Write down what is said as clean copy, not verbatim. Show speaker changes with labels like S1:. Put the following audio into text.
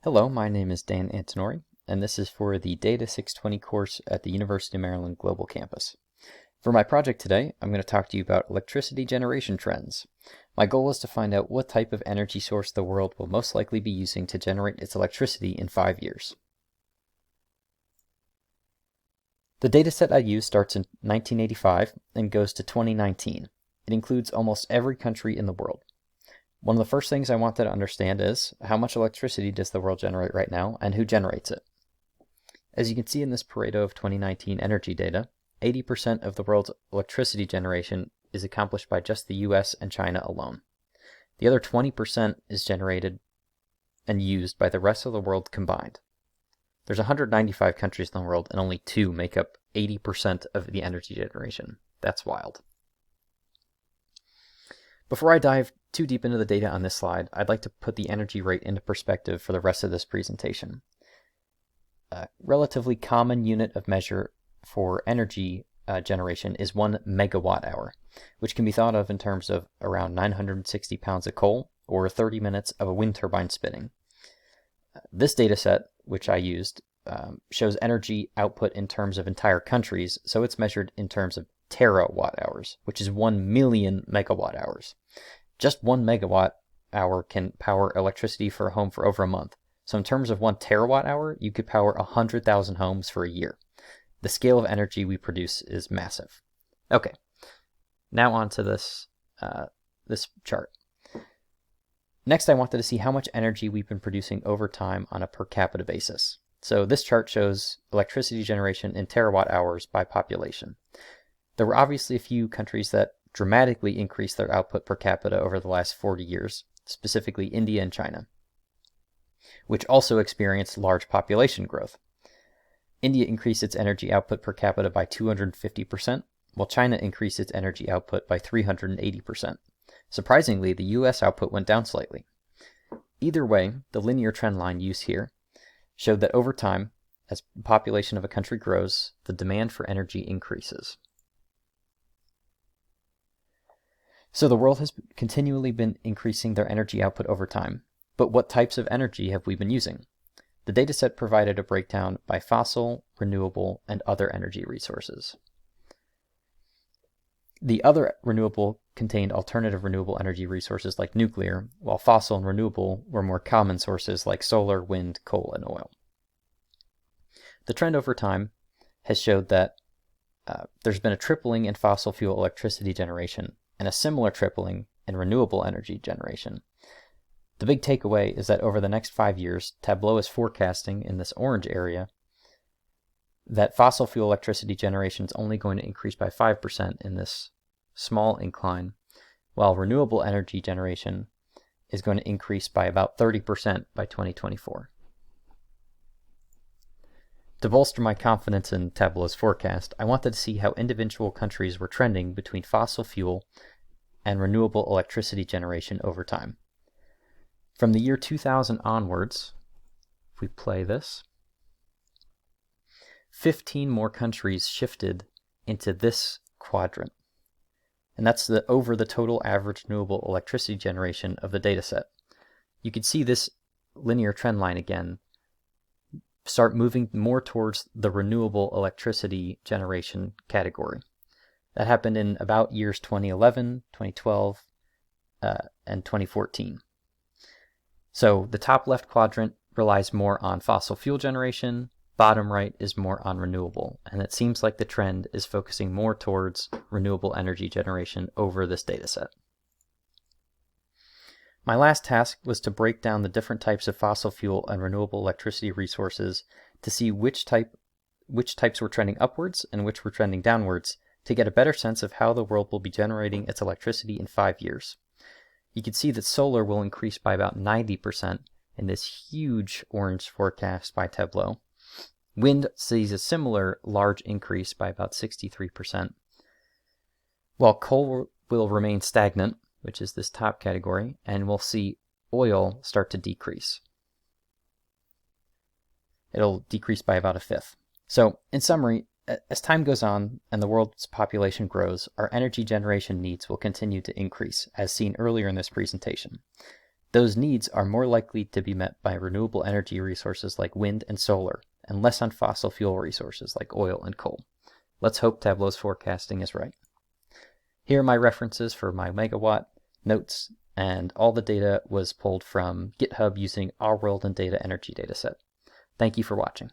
S1: Hello, my name is Dan Antonori, and this is for the Data 620 course at the University of Maryland Global Campus. For my project today, I'm going to talk to you about electricity generation trends. My goal is to find out what type of energy source the world will most likely be using to generate its electricity in 5 years. The dataset I use starts in 1985 and goes to 2019. It includes almost every country in the world. One of the first things I wanted to understand is how much electricity does the world generate right now and who generates it. As you can see in this Pareto of 2019 energy data, 80% of the world's electricity generation is accomplished by just the US and China alone. The other 20% is generated and used by the rest of the world combined. There's 195 countries in the world and only 2 make up 80% of the energy generation. That's wild. Before I dive too deep into the data on this slide, I'd like to put the energy rate into perspective for the rest of this presentation. A relatively common unit of measure for energy generation is 1 megawatt hour, which can be thought of in terms of around 960 pounds of coal or 30 minutes of a wind turbine spinning. This data set, which I used, shows energy output in terms of entire countries, so it's measured in terms of terawatt hours, which is 1 million megawatt hours. Just 1 megawatt hour can power electricity for a home for over a month. So in terms of 1 terawatt hour, you could power 100,000 homes for a year. The scale of energy we produce is massive. Okay, now on to this chart. Next, I wanted to see how much energy we've been producing over time on a per capita basis. So this chart shows electricity generation in terawatt hours by population. There were obviously a few countries that dramatically increased their output per capita over the last 40 years, specifically India and China, which also experienced large population growth. India increased its energy output per capita by 250%, while China increased its energy output by 380%. Surprisingly, the US output went down slightly. Either way, the linear trend line used here showed that over time, as the population of a country grows, the demand for energy increases. So the world has continually been increasing their energy output over time. But what types of energy have we been using? The dataset provided a breakdown by fossil, renewable, and other energy resources. The other renewable contained alternative renewable energy resources like nuclear, while fossil and renewable were more common sources like solar, wind, coal, and oil. The trend over time has showed that there's been a tripling in fossil fuel electricity generation and a similar tripling in renewable energy generation. The big takeaway is that over the next 5 years, Tableau is forecasting in this orange area that fossil fuel electricity generation is only going to increase by 5% in this small incline, while renewable energy generation is going to increase by about 30% by 2024. To bolster my confidence in Tableau's forecast, I wanted to see how individual countries were trending between fossil fuel and renewable electricity generation over time. From the year 2000 onwards, if we play this, 15 more countries shifted into this quadrant. And that's over the total average renewable electricity generation of the dataset. You can see this linear trend line again start moving more towards the renewable electricity generation category. That happened in about years 2011, 2012, and 2014. So the top left quadrant relies more on fossil fuel generation, bottom right is more on renewable, and it seems like the trend is focusing more towards renewable energy generation over this dataset. My last task was to break down the different types of fossil fuel and renewable electricity resources to see which types were trending upwards and which were trending downwards to get a better sense of how the world will be generating its electricity in 5 years. You can see that solar will increase by about 90% in this huge orange forecast by Tableau. Wind sees a similar large increase by about 63%, while coal will remain stagnant, which is this top category, and we'll see oil start to decrease. It'll decrease by about a fifth. So, in summary, as time goes on and the world's population grows, our energy generation needs will continue to increase, as seen earlier in this presentation. Those needs are more likely to be met by renewable energy resources like wind and solar, and less on fossil fuel resources like oil and coal. Let's hope Tableau's forecasting is right. Here are my references for my megawatt notes, and all the data was pulled from GitHub using our World and Data Energy dataset. Thank you for watching.